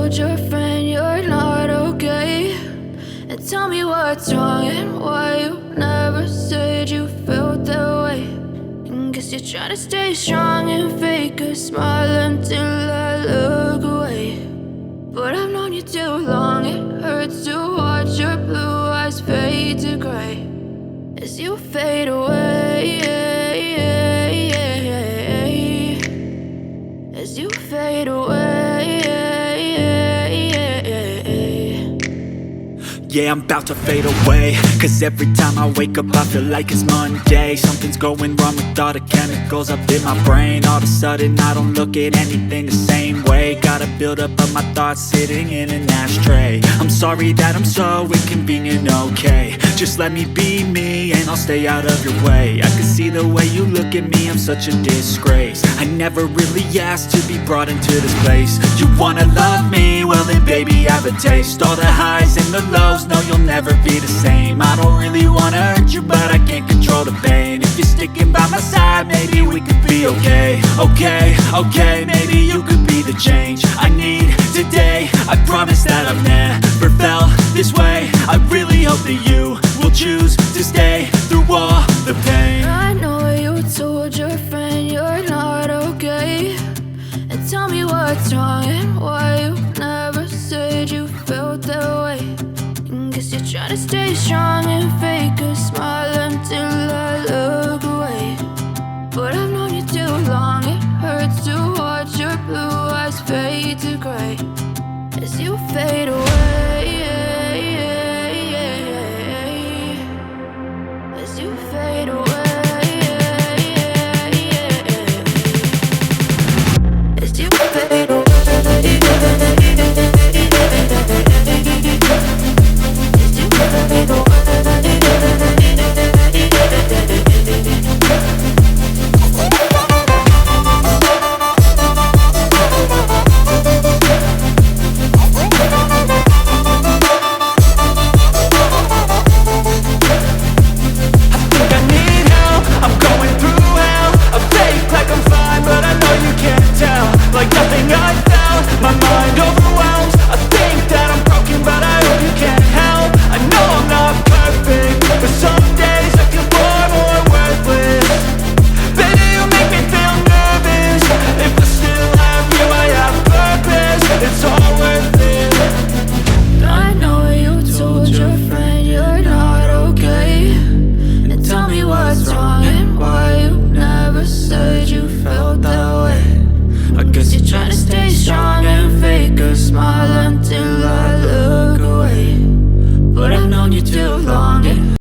told your friend you're not okay, and tell me what's wrong and why you never said you felt that way. And guess you're trying to stay strong and fake a smile until I look away. But I've known you too long, it hurts to watch your blue eyes fade to gray as you fade away, as you fade away. Yeah, I'm about to fade away, cause every time I wake up I feel like it's Monday. Something's going wrong with all the chemicals up in my brain. All of a sudden I don't look at anything the same way. Got a build up of my thoughts sitting in an ashtray. I'm sorry that I'm so inconvenient, okay. Just let me be me and I'll stay out of your way. I can see the way you look at me, I'm such a disgrace. I never really asked to be brought into this place. You wanna love me? Well then baby, have a taste. All the highs and the lows, no, you'll never be the same. I don't really wanna hurt you, but I can't control the pain. If you're sticking by my side, maybe we could be okay. Okay, maybe you could be the change I need today. I promise that I've never felt this way. I really hope that you will choose to stay through all the pain. I know you told your friend you're not okay, and tell me what's wrong and why you never said you felt that way. And guess you're trying to stay strong and fake a smile until I look away. But I've known you too long, it hurts to watch your blue eyes fade to gray as you fade away.